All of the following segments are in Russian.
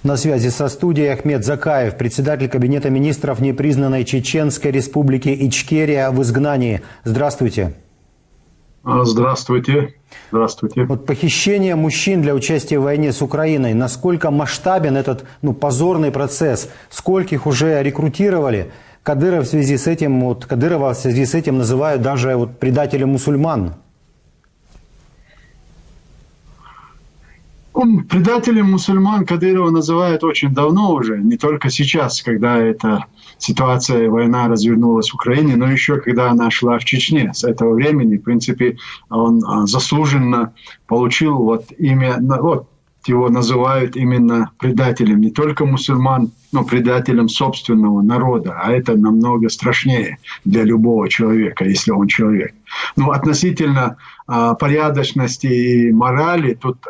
На связи со студией Ахмед Закаев, председатель Кабинета министров непризнанной Чеченской республики Ичкерия в изгнании. Здравствуйте. Здравствуйте. Здравствуйте. Вот похищение мужчин для участия в войне с Украиной. Насколько масштабен этот позорный процесс? Скольких уже рекрутировали? Кадырова в связи с этим называют даже предателем мусульман. Предателем мусульман Кадырова называют очень давно уже, не только сейчас, когда эта ситуация, война развернулась в Украине, но еще когда она шла в Чечне. С этого времени, в принципе, он заслуженно получил имя, его называют именно предателем не только мусульман, но предателем собственного народа. А это намного страшнее для любого человека, если он человек. Но относительно порядочности и морали, тут,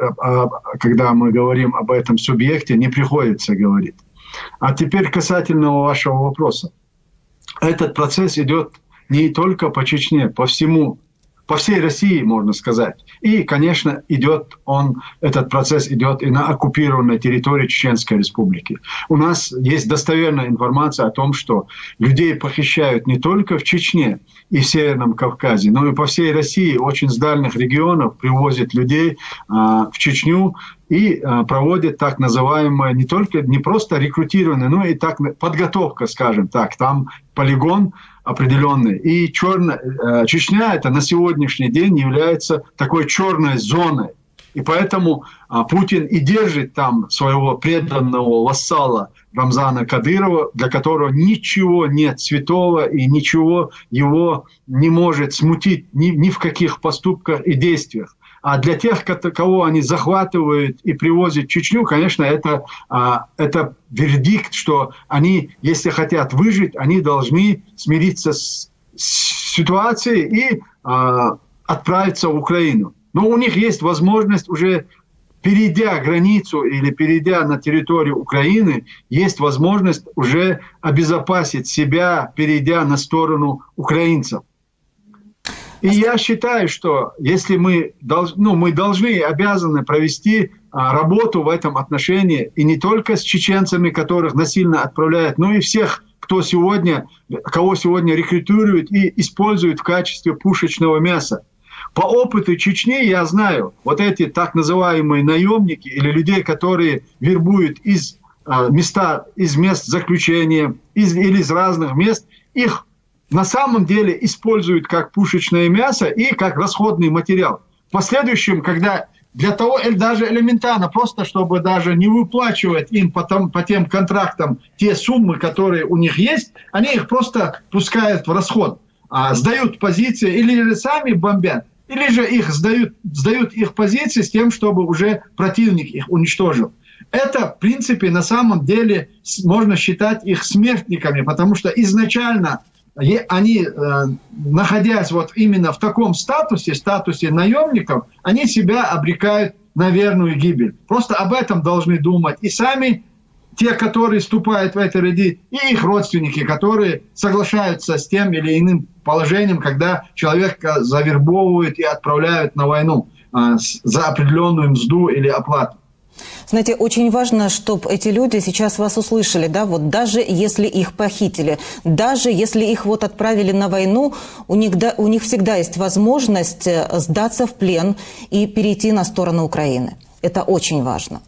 когда мы говорим об этом субъекте, не приходится говорить. А теперь касательно вашего вопроса. Этот процесс идет не только по Чечне, по всей России, можно сказать. И, конечно, этот процесс идет и на оккупированной территории Чеченской Республики. У нас есть достоверная информация о том, что людей похищают не только в Чечне и в Северном Кавказе, но и по всей России, очень с дальних регионов привозят людей в Чечню и проводят так называемое не просто рекрутирование, но и подготовка, скажем так. Там полигон определенный. И Чечня это на сегодняшний день является такой черной зоной. И поэтому Путин и держит там своего преданного вассала Рамзана Кадырова, для которого ничего нет святого и ничего его не может смутить ни в каких поступках и действиях. А для тех, кого они захватывают и привозят в Чечню, конечно, это вердикт, что они, если хотят выжить, они должны смириться с ситуацией и отправиться в Украину. Но у них есть возможность уже, перейдя границу или перейдя на территорию Украины, есть возможность уже обезопасить себя, перейдя на сторону украинцев. И я считаю, что если мы должны и обязаны провести работу в этом отношении, и не только с чеченцами, которых насильно отправляют, но и всех, кого сегодня рекрутируют и используют в качестве пушечного мяса. По опыту Чечни я знаю, эти так называемые наемники или людей, которые вербуют из мест заключения или из разных мест, их на самом деле используют как пушечное мясо и как расходный материал. В последующем, когда для того, даже элементарно, просто чтобы даже не выплачивать им по тем контрактам те суммы, которые у них есть, они их просто пускают в расход, сдают позиции или же сами бомбят, или же их сдают их позиции с тем, чтобы уже противник их уничтожил. Это, в принципе, на самом деле можно считать их смертниками, потому что изначально они, находясь именно в таком статусе наемников, они себя обрекают на верную гибель. Просто об этом должны думать и сами те, которые вступают в эти ряды, и их родственники, которые соглашаются с тем или иным положением, когда человека завербовывают и отправляют на войну за определенную мзду или оплату. Знаете, очень важно, чтобы эти люди сейчас вас услышали, даже если их похитили, даже если их отправили на войну, у них всегда есть возможность сдаться в плен и перейти на сторону Украины. Это очень важно.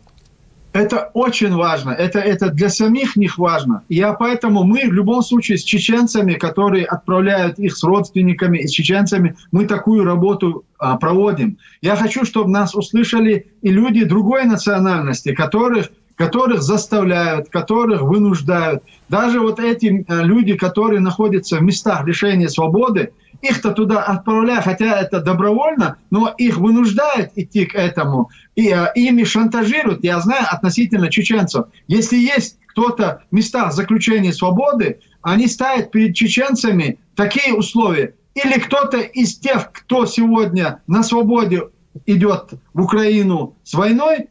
Это очень важно. Это для самих них важно. Поэтому мы в любом случае с чеченцами, которые отправляют их с родственниками и с чеченцами, мы такую работу проводим. Я хочу, чтобы нас услышали и люди другой национальности, которых заставляют, которых вынуждают. Даже эти люди, которые находятся в местах лишения свободы, их-то туда отправляют, хотя это добровольно, но их вынуждают идти к этому. И ими шантажируют, я знаю, относительно чеченцев. Если есть кто-то в местах заключения свободы, они ставят перед чеченцами такие условия. Или кто-то из тех, кто сегодня на свободе идет в Украину с войной,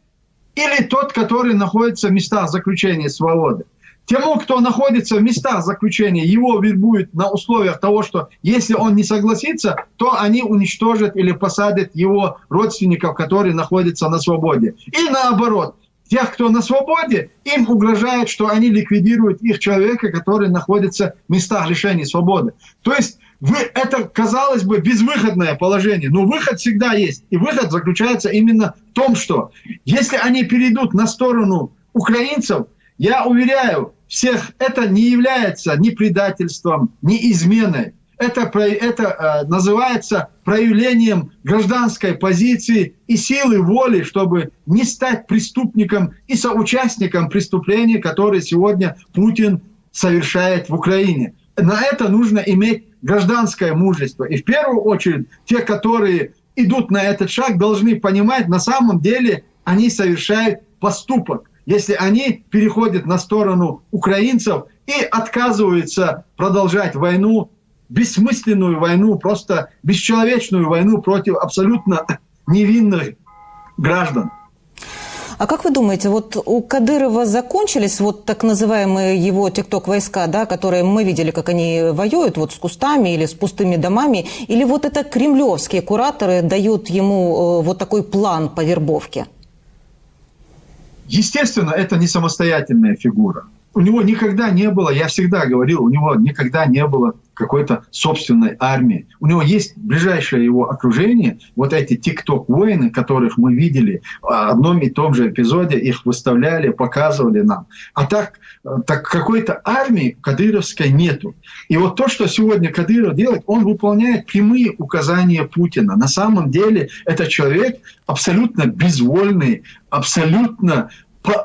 или тот, который находится в местах заключения свободы. Тему, кто находится в местах заключения, его вербуют на условиях того, что если он не согласится, то они уничтожат или посадят его родственников, которые находятся на свободе. И наоборот, тех, кто на свободе, им угрожает, что они ликвидируют их человека, который находится в местах лишения свободы. То есть это, казалось бы, безвыходное положение, но выход всегда есть. И выход заключается именно в том, что если они перейдут на сторону украинцев, я уверяю всех, это не является ни предательством, ни изменой. Это называется проявлением гражданской позиции и силы воли, чтобы не стать преступником и соучастником преступлений, которые сегодня Путин совершает в Украине. На это нужно иметь гражданское мужество. И в первую очередь те, которые идут на этот шаг, должны понимать, на самом деле они совершают поступок, если они переходят на сторону украинцев и отказываются продолжать войну, бессмысленную войну, просто бесчеловечную войну против абсолютно невинных граждан. А как вы думаете, вот у Кадырова закончились вот так называемые его тикток-войска, да, которые мы видели, как они воюют вот с кустами или с пустыми домами, или вот это кремлевские кураторы дают ему вот такой план по вербовке? Естественно, это не самостоятельная фигура. У него никогда не было, я всегда говорил, у него никогда не было какой-то собственной армии. У него есть ближайшее его окружение, вот эти тикток-воины, которых мы видели в одном и том же эпизоде, их выставляли, показывали нам. А так какой-то армии кадыровской нету. И вот то, что сегодня Кадыров делает, он выполняет прямые указания Путина. На самом деле это человек абсолютно безвольный, абсолютно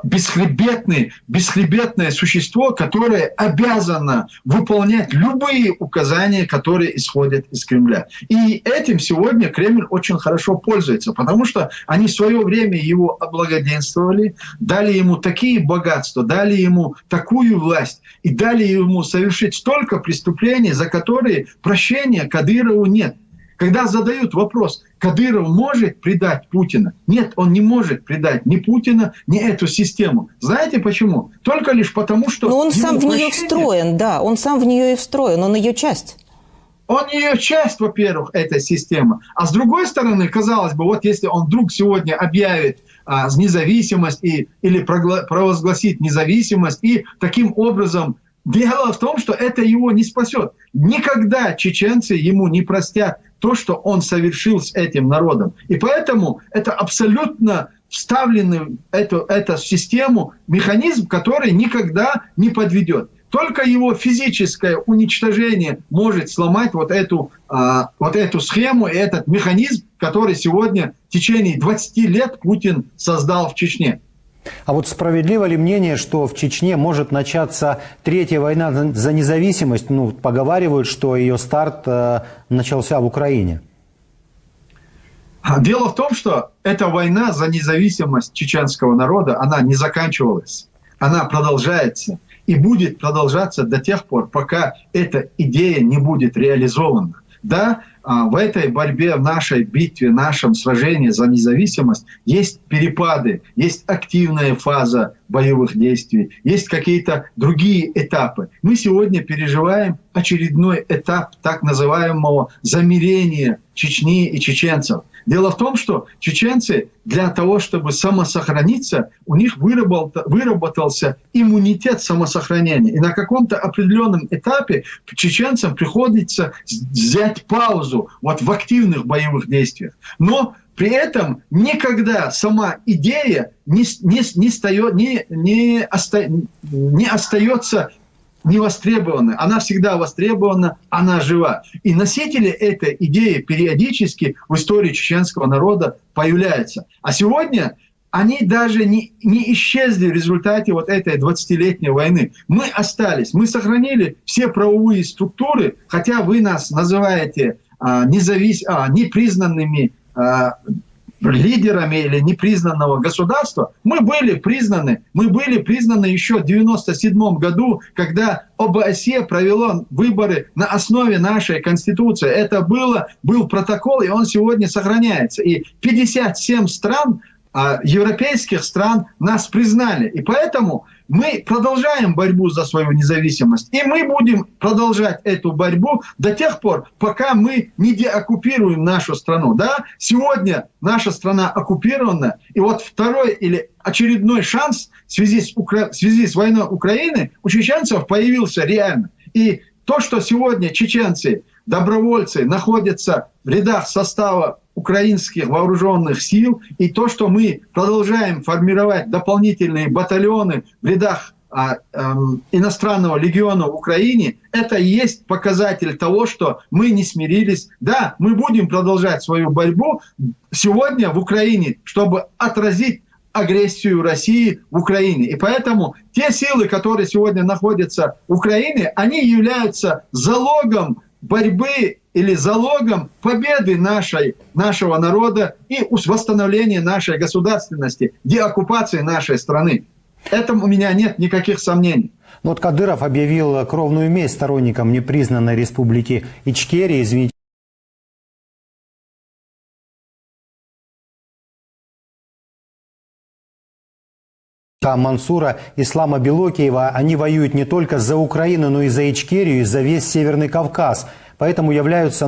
бесхребетное существо, которое обязано выполнять любые указания, которые исходят из Кремля. И этим сегодня Кремль очень хорошо пользуется, потому что они в свое время его облагоденствовали, дали ему такие богатства, дали ему такую власть и дали ему совершить столько преступлений, за которые прощения Кадырову нет. Когда задают вопрос, Кадыров может предать Путина? Нет, он не может предать ни Путина, ни эту систему. Знаете почему? Только лишь потому, что... Но он сам в нее встроен, да, он сам в нее и встроен, он ее часть. Он ее часть, во-первых, этой системы. А с другой стороны, казалось бы, вот если он вдруг сегодня объявит независимость или провозгласит независимость, и таким образом... Дело в том, что это его не спасет. Никогда чеченцы ему не простят то, что он совершил с этим народом. И поэтому это абсолютно вставленный в эту систему механизм, который никогда не подведет. Только его физическое уничтожение может сломать вот эту схему и этот механизм, который сегодня в течение 20 лет Путин создал в Чечне. А вот справедливо ли мнение, что в Чечне может начаться третья война за независимость? Ну, поговаривают, что ее старт начался в Украине. Дело в том, что эта война за независимость чеченского народа, она не заканчивалась. Она продолжается и будет продолжаться до тех пор, пока эта идея не будет реализована. Да, в этой борьбе, в нашей битве, в нашем сражении за независимость есть перепады, есть активная фаза боевых действий, есть какие-то другие этапы. Мы сегодня переживаем очередной этап так называемого замирения Чечни и чеченцев. Дело в том, что чеченцы для того, чтобы самосохраниться, у них выработался иммунитет самосохранения. И на каком-то определенном этапе чеченцам приходится взять паузу вот в активных боевых действиях. Но при этом никогда сама идея не остается невостребованной. Она всегда востребована, она жива. И носители этой идеи периодически в истории чеченского народа появляются. А сегодня они даже не исчезли в результате вот этой 20-летней войны. Мы остались, мы сохранили все правовые структуры, хотя вы нас называете непризнанными лидерами или непризнанного государства. Мы были признаны еще в 1997 году, когда ОБСЕ провело выборы на основе нашей Конституции. Это был протокол, и он сегодня сохраняется. И 57 стран европейских стран нас признали. И поэтому мы продолжаем борьбу за свою независимость. И мы будем продолжать эту борьбу до тех пор, пока мы не деоккупируем нашу страну. Да? Сегодня наша страна оккупирована. И вот второй или очередной шанс в связи с войной Украины у чеченцев появился реально. И то, что сегодня чеченцы, добровольцы находятся в рядах состава украинских вооруженных сил, и то, что мы продолжаем формировать дополнительные батальоны в рядах иностранного легиона в Украине, это и есть показатель того, что мы не смирились. Да, мы будем продолжать свою борьбу сегодня в Украине, чтобы отразить агрессию России в Украине. И поэтому те силы, которые сегодня находятся в Украине, они являются залогом борьбы или залогом победы нашего народа и восстановления нашей государственности, деоккупации нашей страны. В этом у меня нет никаких сомнений. Но вот Кадыров объявил кровную месть сторонникам непризнанной республики Ичкерия, извините, Мансура Ислама Белокиева. Они воюют не только за Украину, но и за Ичкерию, и за весь Северный Кавказ. Поэтому являются,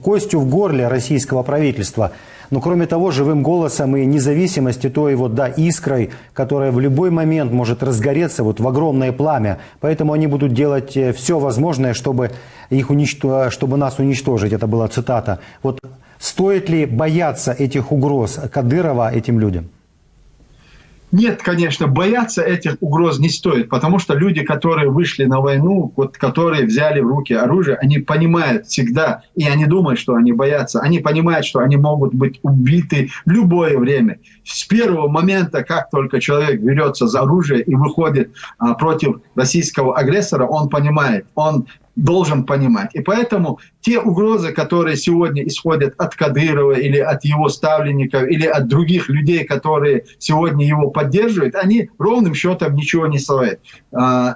костью в горле российского правительства. Но кроме того, живым голосом и независимости, той искрой, которая в любой момент может разгореться в огромное пламя. Поэтому они будут делать все возможное, чтобы нас уничтожить. Это была цитата. Стоит ли бояться этих угроз Кадырова этим людям? Нет, конечно, бояться этих угроз не стоит, потому что люди, которые вышли на войну, которые взяли в руки оружие, они понимают всегда, и они думают, что они боятся, они понимают, что они могут быть убиты в любое время. С первого момента, как только человек берется за оружие и выходит против российского агрессора, он понимает, он должен понимать. И поэтому те угрозы, которые сегодня исходят от Кадырова или от его ставленников, или от других людей, которые сегодня его поддерживают, они ровным счетом ничего не стоят.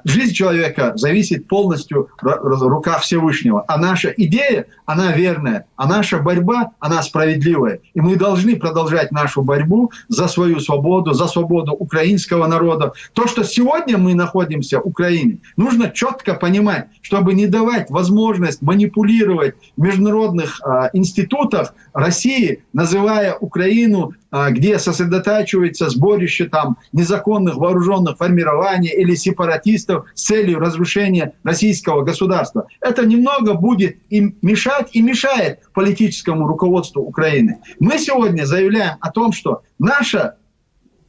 Жизнь человека зависит полностью в руках Всевышнего. А наша идея, она верная, а наша борьба, она справедливая. И мы должны продолжать нашу борьбу за свою свободу, за свободу украинского народа. То, что сегодня мы находимся в Украине, нужно четко понимать, чтобы не давать возможность манипулировать в международных институтах России, называя Украину, где сосредотачивается сборище незаконных вооруженных формирований или сепаратистов с целью разрушения российского государства. Это немного будет им мешать и мешает политическому руководству Украины. Мы сегодня заявляем о том, что наше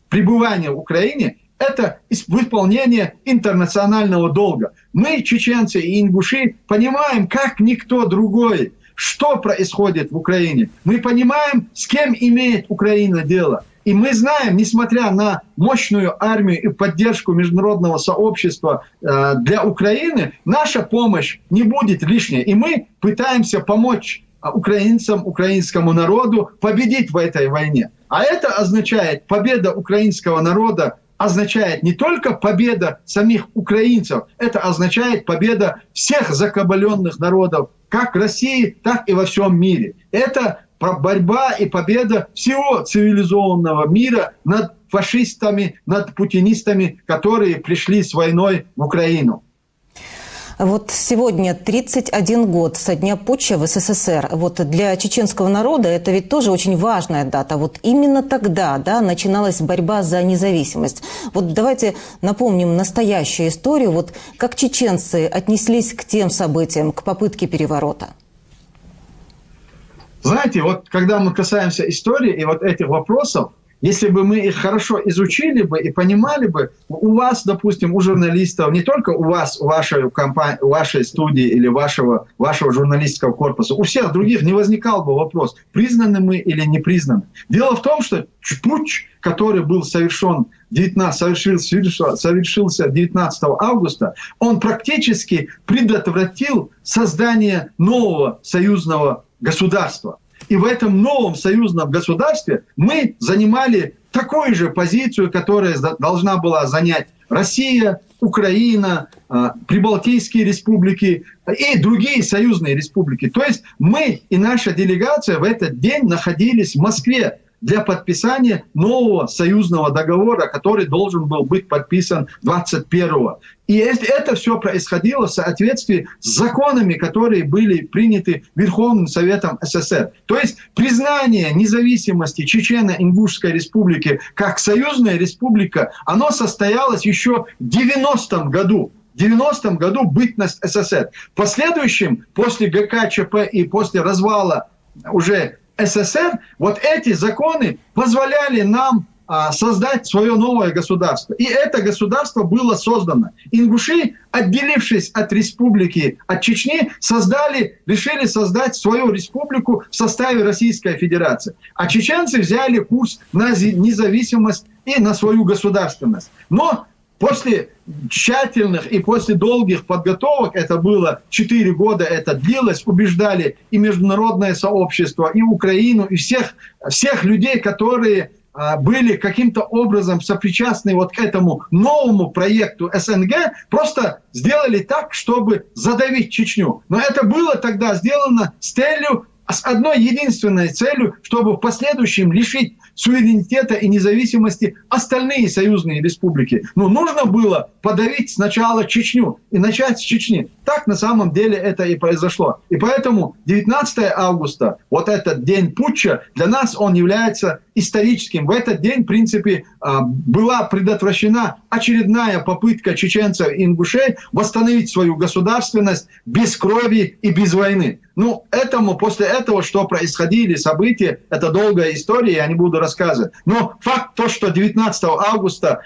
пребывание в Украине – это выполнение интернационального долга. Мы, чеченцы и ингуши, понимаем, как никто другой, что происходит в Украине. Мы понимаем, с кем имеет Украина дело. И мы знаем, несмотря на мощную армию и поддержку международного сообщества для Украины, наша помощь не будет лишней. И мы пытаемся помочь украинцам, украинскому народу победить в этой войне. А это означает, победа украинского народа означает не только победа самих украинцев, это означает победа всех закабаленных народов, как в России, так и во всем мире. Это борьба и победа всего цивилизованного мира над фашистами, над путинистами, которые пришли с войной в Украину. Вот сегодня 31 год со дня путча в СССР. Для чеченского народа это ведь тоже очень важная дата. Именно тогда, начиналась борьба за независимость. Давайте напомним настоящую историю. Как чеченцы отнеслись к тем событиям, к попытке переворота? Знаете, когда мы касаемся истории и этих вопросов, если бы мы их хорошо изучили бы и понимали бы, у вас, допустим, у журналистов, не только у вас, у вашей компании, у вашей студии или вашего журналистского корпуса, у всех других не возникал бы вопрос, признаны мы или не признаны. Дело в том, что путч, который был совершился 19 августа, он практически предотвратил создание нового союзного государства. И в этом новом союзном государстве мы занимали такую же позицию, которую должна была занять Россия, Украина, Прибалтийские республики и другие союзные республики. То есть мы и наша делегация в этот день находились в Москве, для подписания нового союзного договора, который должен был быть подписан 21-го. И это все происходило в соответствии с законами, которые были приняты Верховным Советом СССР. То есть признание независимости Чечено-Ингушской республики как союзная республика, оно состоялось еще в 90-м году. В 90-м году бытность СССР. В последующем, после ГКЧП и после развала уже СССР, вот эти законы позволяли нам создать свое новое государство. И это государство было создано. Ингуши, отделившись от республики, от Чечни, решили создать свою республику в составе Российской Федерации. А чеченцы взяли курс на независимость и на свою государственность. Но после тщательных и после долгих подготовок, это было 4 года, это длилось, убеждали и международное сообщество, и Украину, и всех людей, которые были каким-то образом сопричастны вот к этому новому проекту СНГ, просто сделали так, чтобы задавить Чечню. Но это было тогда сделано с одной единственной целью, чтобы в последующем лишить суверенитета и независимости остальные союзные республики. Но нужно было подавить сначала Чечню и начать с Чечни. Так на самом деле это и произошло. И поэтому 19 августа, вот этот день путча, для нас он является историческим. В этот день, в принципе, была предотвращена очередная попытка чеченцев и ингушей восстановить свою государственность без крови и без войны. Ну, после этого, что происходили события, это долгая история, я не буду рассказывать. Но факт то, что 19 августа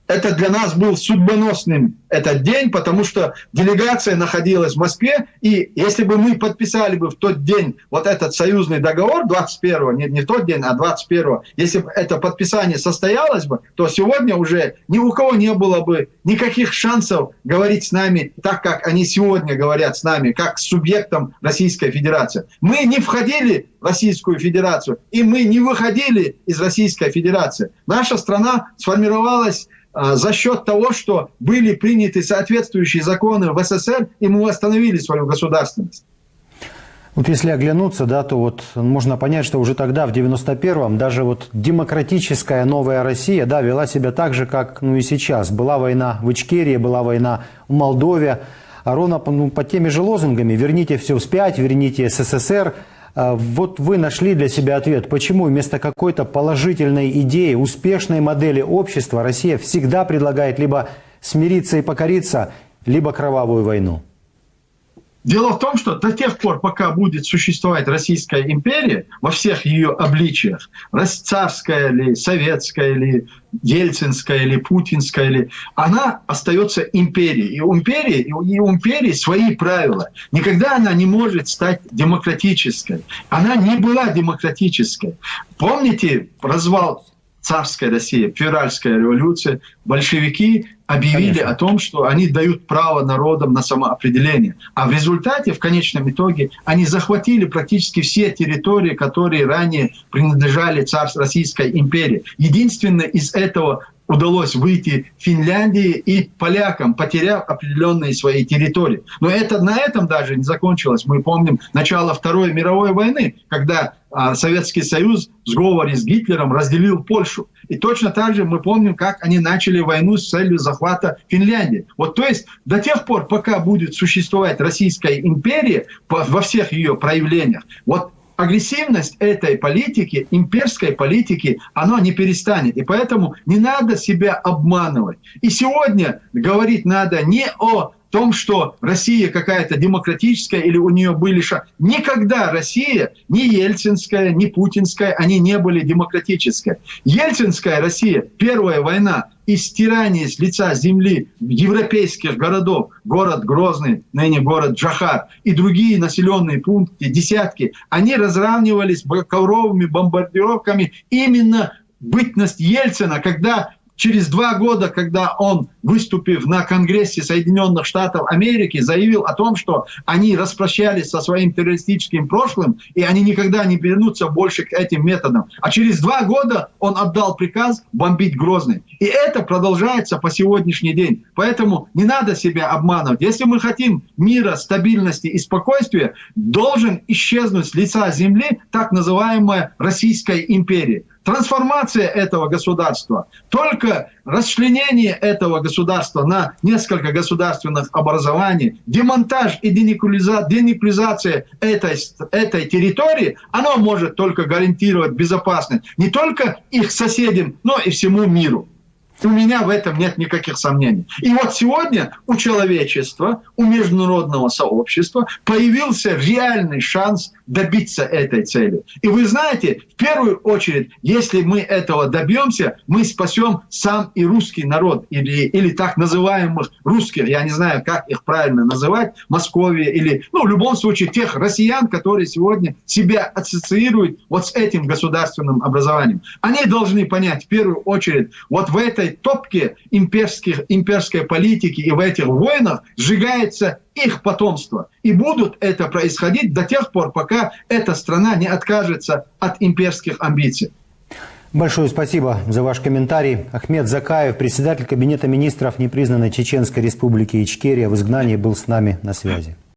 это для нас был судьбоносным этот день, потому что делегация находилась в Москве, и если бы мы подписали бы в тот день вот этот союзный договор 21-го, не в тот день, а 21-го, если бы это подписание состоялось бы, то сегодня уже ни у кого не было бы никаких шансов говорить с нами так, как они сегодня говорят с нами, как с субъектом Российской Федерации. Мы не входили в Российскую Федерацию, и мы не выходили из Российской Федерации. Наша страна сформировалась за счет того, что были приняты соответствующие законы в СССР, и мы восстановили свою государственность. Вот если оглянуться, да, то вот можно понять, что уже тогда, в 91-м, даже вот демократическая новая Россия, да, вела себя так же, как и сейчас. Была война в Ичкерии, была война в Молдове, а ровно под теми же лозунгами «верните все вспять», «верните СССР». Вот вы нашли для себя ответ, почему вместо какой-то положительной идеи, успешной модели общества Россия всегда предлагает либо смириться и покориться, либо кровавую войну? Дело в том, что до тех пор, пока будет существовать Российская империя во всех ее обличиях, царская ли, советская ли, ельцинская ли, путинская ли, она остается империей. И у империи свои правила. Никогда она не может стать демократической. Она не была демократической. Помните развал царской России, февральская революция, большевики объявили о том, что они дают право народам на самоопределение. А в результате, в конечном итоге, они захватили практически все территории, которые ранее принадлежали Российской империи. Единственное из этого удалось выйти Финляндии и полякам, потеряв определенные свои территории. Но на этом даже не закончилось. Мы помним начало Второй мировой войны, когда Советский Союз в сговоре с Гитлером разделил Польшу. И точно так же мы помним, как они начали войну с целью захвата Финляндии. Вот, то есть до тех пор, пока будет существовать Российская империя во всех ее проявлениях, вот агрессивность этой политики, имперской политики, она не перестанет. И поэтому не надо себя обманывать. И сегодня говорить надо не о том, что Россия какая-то демократическая или у нее были шансы. Никогда Россия, ни ельцинская, ни путинская, они не были демократической. Ельцинская Россия, первая война и стирание с лица земли европейских городов, город Грозный, ныне город Джохар, и другие населенные пункты, десятки, они разравнивались ковровыми бомбардировками именно бытность Ельцина, когда через 2 года, когда он, выступив на Конгрессе Соединенных Штатов Америки, заявил о том, что они распрощались со своим террористическим прошлым, и они никогда не вернутся больше к этим методам. А через 2 года он отдал приказ бомбить Грозный. И это продолжается по сегодняшний день. Поэтому не надо себя обманывать. Если мы хотим мира, стабильности и спокойствия, должен исчезнуть с лица земли так называемая Российская империя. Трансформация этого государства, только расчленение этого государства на несколько государственных образований, демонтаж и денуклеаризация этой территории, оно может только гарантировать безопасность не только их соседям, но и всему миру. У меня в этом нет никаких сомнений. И вот сегодня у человечества, у международного сообщества появился реальный шанс добиться этой цели. И вы знаете, в первую очередь, если мы этого добьемся, мы спасем сам и русский народ, или так называемых русских, я не знаю, как их правильно называть, Московия, или, в любом случае, тех россиян, которые сегодня себя ассоциируют вот с этим государственным образованием. Они должны понять, в первую очередь, вот в этой топке имперской политики и в этих войнах сжигается их потомство. И будут это происходить до тех пор, пока эта страна не откажется от имперских амбиций. Большое спасибо за ваш комментарий. Ахмед Закаев, председатель Кабинета министров непризнанной Чеченской республики Ичкерия, в изгнании, был с нами на связи.